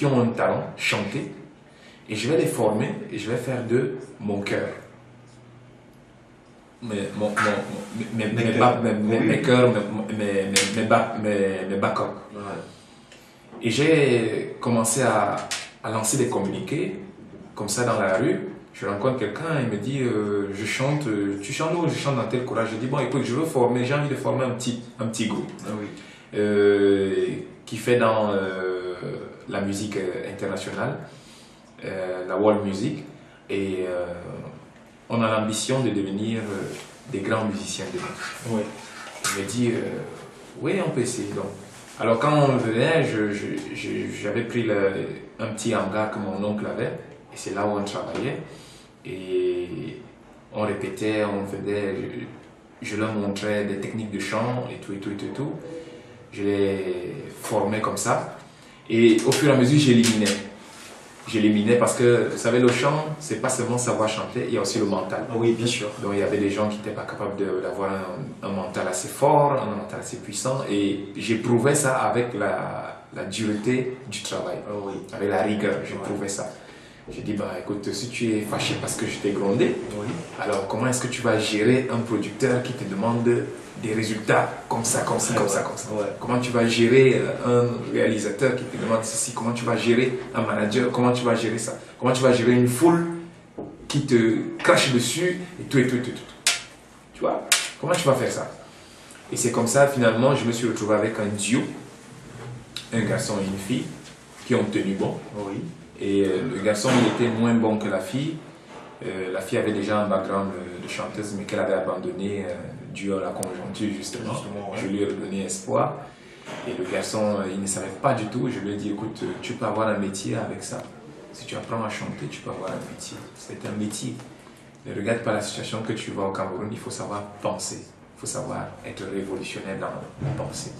qui ont un talent, chanter, et je vais les former et je vais faire de mon cœur. Mes chœurs, mes backups. Et j'ai commencé à lancer des communiqués, comme ça dans la rue. Je rencontre quelqu'un, il me dit je chante, tu chantes où? Je chante dans tel courage. Je dis bon écoute, j'ai envie de former un petit groupe qui fait dans la musique internationale, la world music, et on a l'ambition de devenir des grands musiciens demain. Je me dis oui, on peut essayer donc. Alors quand on venait, j'avais pris un petit hangar que mon oncle avait, et c'est là où on travaillait. Et on répétait, on faisait, je leur montrais des techniques de chant et tout. Je les formais comme ça. Et au fur et à mesure, j'éliminais parce que, vous savez, le chant, c'est pas seulement savoir chanter, il y a aussi le mental. Oui, bien sûr. Donc il y avait des gens qui n'étaient pas capables d'avoir un mental assez fort, un mental assez puissant. Et j'éprouvais ça avec la dureté du travail, avec la rigueur, j'éprouvais ça. J'ai dit, bah écoute, si tu es fâché parce que je t'ai grondé, alors comment est-ce que tu vas gérer un producteur qui te demande des résultats comme ça. Comment tu vas gérer un réalisateur qui te demande ceci, comment tu vas gérer un manager, comment tu vas gérer ça, comment tu vas gérer une foule qui te crache dessus et tout. Tu vois, comment tu vas faire ça? Et c'est comme ça, finalement, je me suis retrouvé avec un duo, un garçon et une fille, qui ont tenu bon. Et le garçon, il était moins bon que la fille. La fille avait déjà un background de chanteuse, mais qu'elle avait abandonné dû à la conjoncture, justement. Je lui ai redonné espoir. Et le garçon, il ne savait pas du tout. Je lui ai dit, écoute, tu peux avoir un métier avec ça. Si tu apprends à chanter, tu peux avoir un métier. C'est un métier. Ne regarde pas la situation que tu vois au Cameroun. Il faut savoir penser. Il faut savoir être révolutionnaire dans la pensée.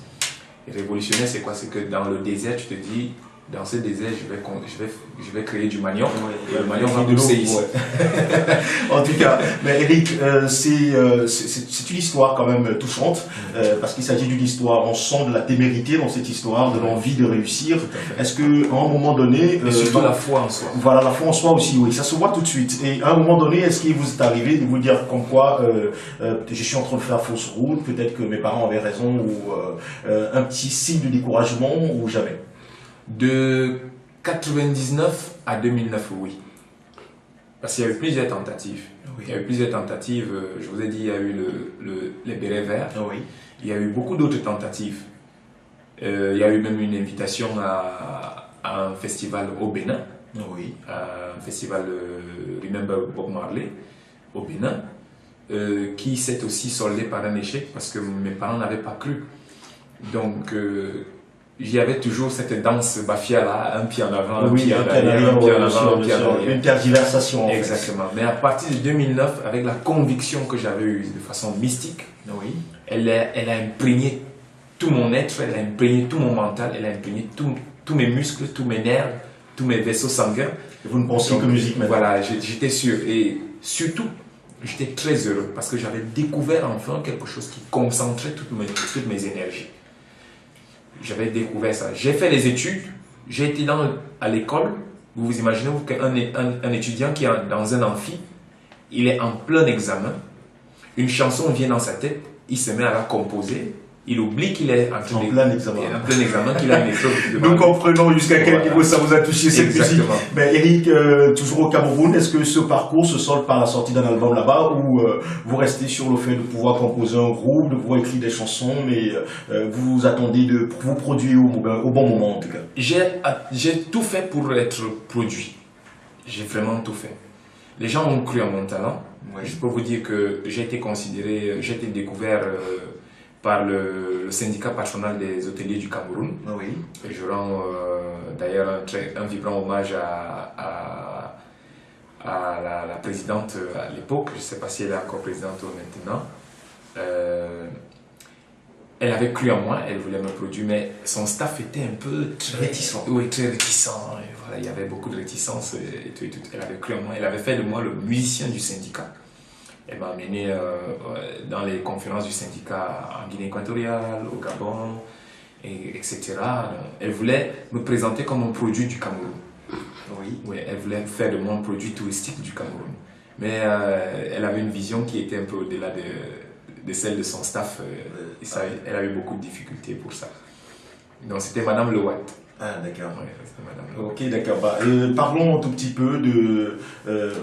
Et révolutionnaire, c'est quoi? C'est que dans le désert, tu te dis, dans ce désert, je vais créer du manioc. Et le manioc va pousser ici. En tout cas, mais Eric, c'est une histoire quand même touchante, parce qu'il s'agit d'une histoire, on sent de la témérité dans cette histoire, de l'envie de réussir. Est-ce qu'à un moment donné... Et surtout la foi en soi. Voilà, la foi en soi aussi, oui, ça se voit tout de suite. Et à un moment donné, est-ce qu'il vous est arrivé de vous dire comme quoi je suis en train de faire fausse route, peut-être que mes parents avaient raison, ou un petit signe de découragement, ou jamais? De 99 à 2009, oui. Parce qu'il y a eu plusieurs tentatives. Il y a eu plusieurs tentatives. Je vous ai dit, il y a eu les bérets verts. Il y a eu beaucoup d'autres tentatives. Il y a eu même une invitation à un festival au Bénin. Un festival Remember Bob Marley au Bénin. Qui s'est aussi soldé par un échec parce que mes parents n'avaient pas cru. Donc... j'y avais toujours cette danse bafia là, un pied en avant, un pied en arrière, un pied en avant, un pied en arrière. Une tergiversation. Exactement. Mais à partir de 2009, avec la conviction que j'avais eue de façon mystique, elle a imprégné tout mon être, elle a imprégné tout mon mental, elle a imprégné tous mes muscles, tous mes nerfs, tous mes vaisseaux sanguins. Vous ne pensez que musique maintenant. Voilà, j'étais sûr. Et surtout, j'étais très heureux parce que j'avais découvert enfin quelque chose qui concentrait toutes mes énergies. J'avais découvert ça. J'ai fait les études, j'ai été à l'école. Vous vous imaginez qu'un étudiant qui est dans un amphi, il est en plein examen, une chanson vient dans sa tête, il se met à la composer, il oublie qu'il est en plein examen, qu'il a une épreuve. Nous comprenons jusqu'à quel niveau ça vous a touché cette musique. Mais Eric, toujours au Cameroun, est-ce que ce parcours se solde par la sortie d'un album là-bas ou vous restez sur le fait de pouvoir composer un groupe, de pouvoir écrire des chansons, mais vous attendez de vous produire au bon moment en tout cas? J'ai tout fait pour être produit. J'ai vraiment tout fait. Les gens ont cru en mon talent. Je peux vous dire que j'ai été découvert par le syndicat patronal des hôteliers du Cameroun. Et je rends d'ailleurs un vibrant hommage à la présidente à l'époque. Je ne sais pas si elle est encore présidente maintenant. Elle avait cru en moi, elle voulait me produire, mais son staff était un peu réticent. Oui, très réticent. Et voilà, il y avait beaucoup de réticence et tout. Elle avait cru en moi, elle avait fait de moi le musicien du syndicat. Elle m'a amené dans les conférences du syndicat en Guinée équatoriale, au Gabon. etc. Elle voulait me présenter comme un produit du Cameroun. Oui, elle voulait faire de moi un produit touristique du Cameroun. Mais elle avait une vision qui était un peu au-delà de celle de son staff. Et ça, elle a eu beaucoup de difficultés pour ça. Donc c'était Madame Lewat. Ah, d'accord. Ouais, c'était Madame Lewat. Ok, d'accord. Parlons un tout petit peu de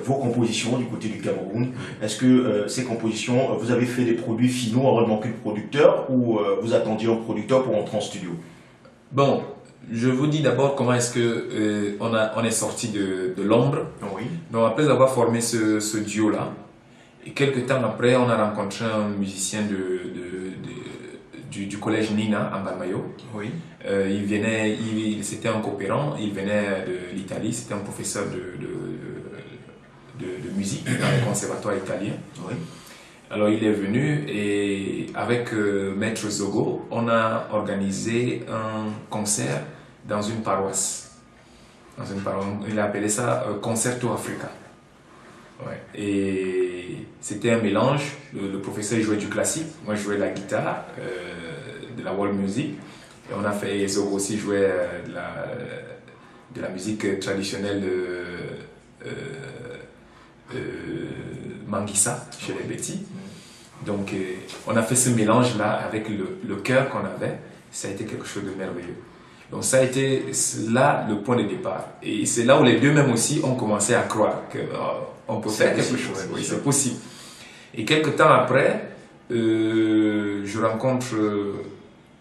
vos compositions du côté du Cameroun. Est-ce que ces compositions, vous avez fait des produits finaux en remontant le producteur ou vous attendiez un producteur pour entrer en studio? Bon, je vous dis d'abord comment est-ce que on est sorti de l'ombre. Oui. Donc après avoir formé ce duo-là, et quelques temps après, on a rencontré un musicien du collège Nina à Balmayo. Oui. C'était un coopérant, il venait de l'Italie, c'était un professeur de musique dans le conservatoire italien. Oui. Alors il est venu et avec Maître Zogo, on a organisé un concert dans une paroisse. Il a appelé ça Concerto Africa. Ouais. Et c'était un mélange. Le professeur jouait du classique, moi je jouais de la guitare, de la world music. Et on a fait, Zogo aussi jouait de la musique traditionnelle Manguissa chez les Betty. Donc on a fait ce mélange-là avec le cœur qu'on avait. Ça a été quelque chose de merveilleux. Donc ça a été là le point de départ. Et c'est là où les deux même aussi ont commencé à croire qu'on peut faire quelque chose. Oui, c'est possible. Et quelques temps après, je rencontre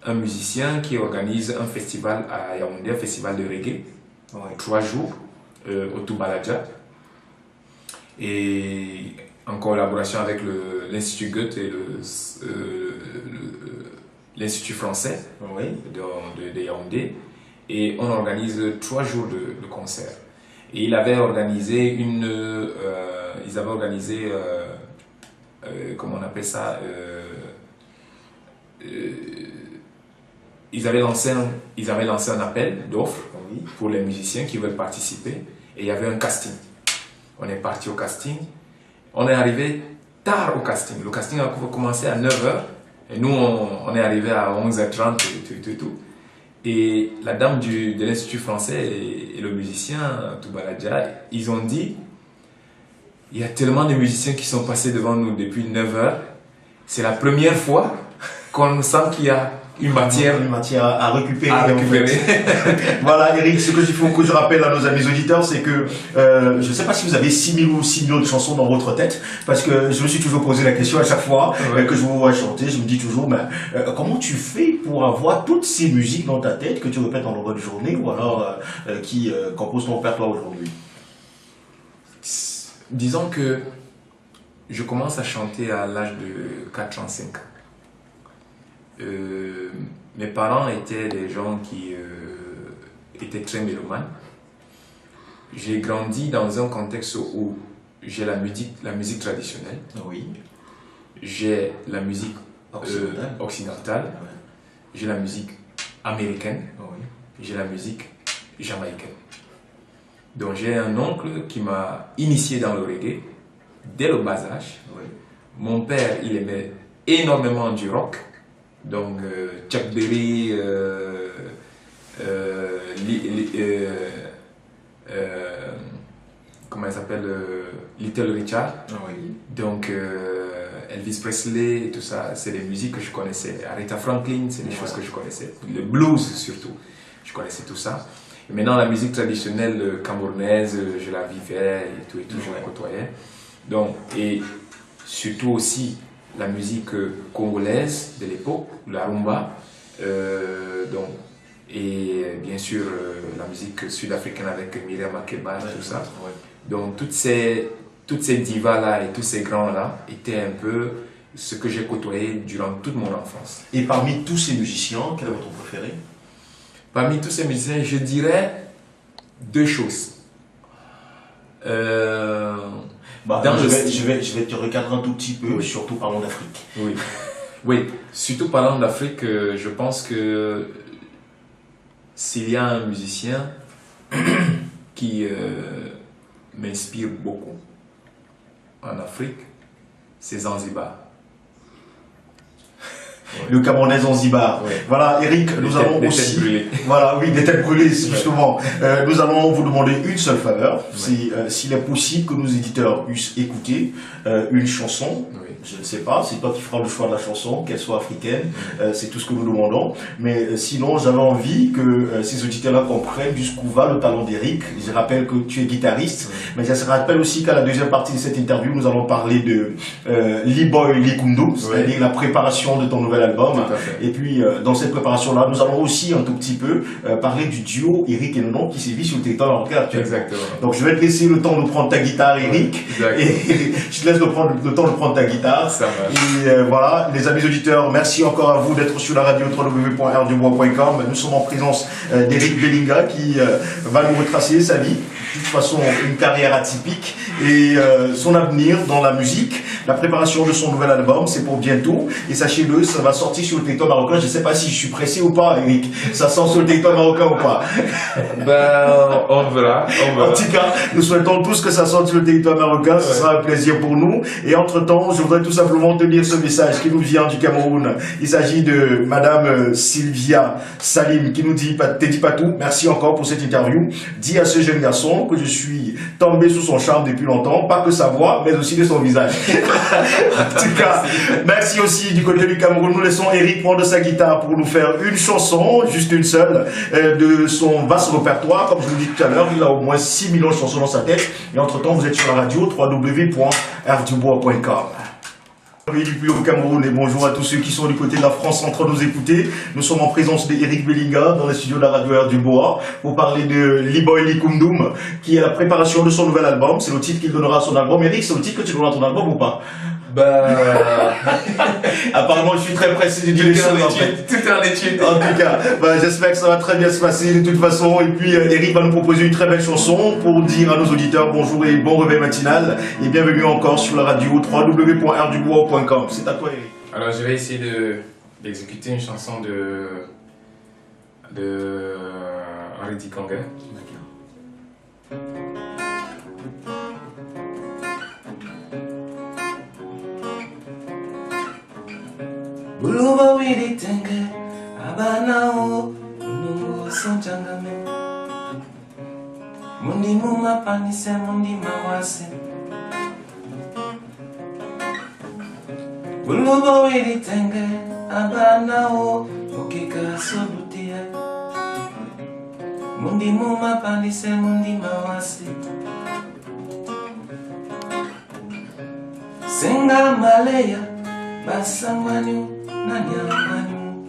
un musicien qui organise un festival à Yaoundé, un festival de reggae, 3 jours au Toubaladja. Et en collaboration avec l'Institut Goethe et l'Institut français de Yaoundé. Et on organise 3 jours de concert. Et ils avaient organisé comment on appelle ça, ils avaient lancé un appel d'offres pour les musiciens qui veulent participer. Et il y avait un casting. On est parti au casting. On est arrivé tard au casting. Le casting a commencé à 9h. Et nous, on est arrivé à 11h30 et tout. Et la dame de l'Institut français et le musicien Toubaladja, ils ont dit, il y a tellement de musiciens qui sont passés devant nous depuis 9h. C'est la première fois qu'on sent qu'il y a une matière à récupérer. Voilà, Eric, ce qu'il faut que je rappelle à nos amis auditeurs, c'est que je ne sais pas si vous avez 6 000 ou 6 millions de chansons dans votre tête, parce que je me suis toujours posé la question à chaque fois que je vous vois chanter, je me dis toujours, comment tu fais pour avoir toutes ces musiques dans ta tête que tu répètes en longueur de journée, ou alors qui composent ton répertoire aujourd'hui? Disons que je commence à chanter à l'âge de 4 ans, 5 ans. Mes parents étaient des gens qui étaient très mélomanes. J'ai grandi dans un contexte où j'ai la musique traditionnelle. Oui. J'ai la musique occidentale. Ouais. J'ai la musique américaine. Oui. J'ai la musique jamaïcaine. Donc j'ai un oncle qui m'a initié dans le reggae dès le bas âge. Oui. Mon père, il aimait énormément du rock. Donc Chuck Berry, comment il s'appelle, Little Richard. Oui. Donc Elvis Presley et tout ça, c'est des musiques que je connaissais. Aretha Franklin, c'est des choses que je connaissais. Le blues surtout, je connaissais tout ça. Et maintenant la musique traditionnelle camerounaise, je la vivais et tout, je la côtoyais. Donc, et surtout aussi la musique congolaise de l'époque, la rumba, et bien sûr la musique sud-africaine avec Myriam Makeba et tout ça. Ouais. Donc toutes ces divas-là et tous ces grands-là étaient un peu ce que j'ai côtoyé durant toute mon enfance. Et parmi tous ces musiciens, quel est votre préféré? Parmi tous ces musiciens, je dirais 2 choses. Je vais te recadrer un tout petit peu, surtout parlant d'Afrique. Oui, surtout parlant d'Afrique, je pense que s'il y a un musicien qui m'inspire beaucoup en Afrique, c'est Zanzibar. le Camerounais Zanzibar. Oui. Voilà, Eric, nous allons aussi... Voilà, oui, des têtes brûlées, justement. Nous allons vous demander une seule faveur. C'est s'il est possible que nos éditeurs puissent écouter une chanson. Oui. Je ne sais pas, c'est toi qui feras le choix de la chanson, qu'elle soit africaine, c'est tout ce que nous demandons. Mais sinon, j'avais envie que ces auditeurs-là comprennent jusqu'où va le talent d'Eric. Je rappelle que tu es guitariste, mais je rappelle aussi qu'à la deuxième partie de cette interview, nous allons parler de Liboy Likundum, c'est-à-dire la préparation de ton nouvel album. Et puis, dans cette préparation-là, nous allons aussi un tout petit peu parler du duo Eric et Nono qui sévit sur le territoire marocain actuellement. Exactement. Donc, je vais te laisser le temps de prendre ta guitare, Eric, et je te laisse le temps de prendre ta guitare. Et voilà, les amis auditeurs, merci encore à vous d'être sur la radio www.rdubois.com. Nous sommes en présence d'Eric Bellinga qui va nous retracer sa vie, de toute façon une carrière atypique et son avenir dans la musique. La préparation de son nouvel album, c'est pour bientôt. Et sachez-le, ça va sortir sur le territoire marocain. Je ne sais pas si je suis pressé ou pas, Eric. Ça sort sur le territoire marocain ou pas? Ben, on verra. En tout cas, nous souhaitons tous que ça sorte sur le territoire marocain. Ce sera un plaisir pour nous. Et entre-temps, je voudrais tout simplement te lire ce message qui nous vient du Cameroun. Il s'agit de Madame Sylvia Salim qui nous dit, te dit pas tout. Merci encore pour cette interview. Dis à ce jeune garçon que je suis tombé sous son charme depuis longtemps. Pas que sa voix, mais aussi de son visage. En tout cas, merci aussi du côté du Cameroun. Nous laissons Eric prendre sa guitare pour nous faire une chanson, juste une seule, de son vaste répertoire. Comme je vous l'ai dit tout à l'heure, il a au moins 6 millions de chansons dans sa tête. Et entre-temps, vous êtes sur la radio www.rdubois.com. Depuis au Cameroun et bonjour à tous ceux qui sont du côté de la France en train de nous écouter. Nous sommes en présence d'Eric Bellinga dans les studios de la radio Air du Bois pour parler de Liboy Likundum qui est la préparation de son nouvel album. C'est le titre qu'il donnera à son album. Eric, c'est le titre que tu donneras à ton album ou pas? Apparemment, je suis très pressé de dire les choses. Tout est en étude. En tout cas, j'espère que ça va très bien se passer de toute façon. Et puis, Eric va nous proposer une très belle chanson pour dire à nos auditeurs bonjour et bon réveil matinal. Et bienvenue encore sur la radio www.rdubois.com. C'est à toi, Eric. Alors, je vais essayer d'exécuter une chanson de Henri Dikongue. Buluba wili tenge abanao nungu sonjangame mundi muma panise mundi mawase Buluba wili tenge abanao ukika sobutia mundi muma panise mundi mawase Senga maleya basangwanyu Nanyamanyu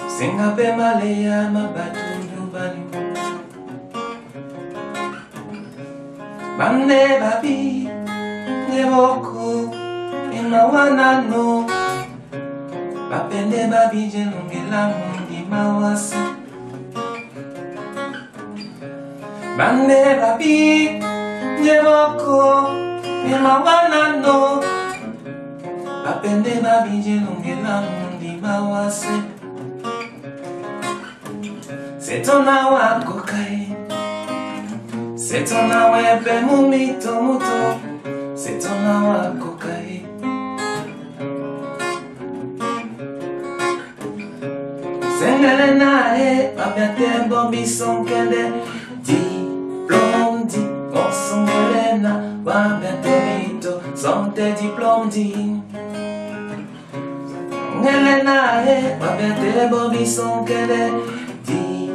Senga pe maleya mabatundu banyu Bande babi Neboko Imawanano Bapende babi jelongela mundi mawasi Bande babi Neboko Imawanano Bapende babije longela mundi mawase C'est ton awa kokai C'est ton awa epe mumito muto C'est ton awa kokai Sengele nae Babiate bombi sonkende Diplôme di Onsongele na Babiate mito Sante diplôme di Ngelena e babete bobi sonkele di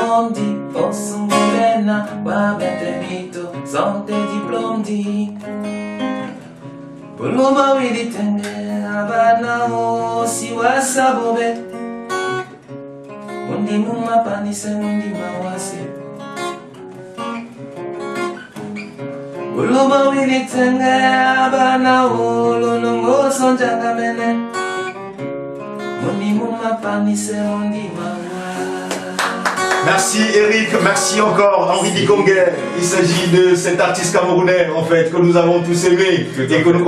ondi osungulena babete mito sante diplôme di Buluba wili tenge abana o siwasa bobe Mundi muma panise mundi mawase Buluba wili tenge abana o lonongo sonjangamene Merci Eric, merci encore Henri Dikongue. Il s'agit de cet artiste camerounais en fait que nous avons tous aimé et que nous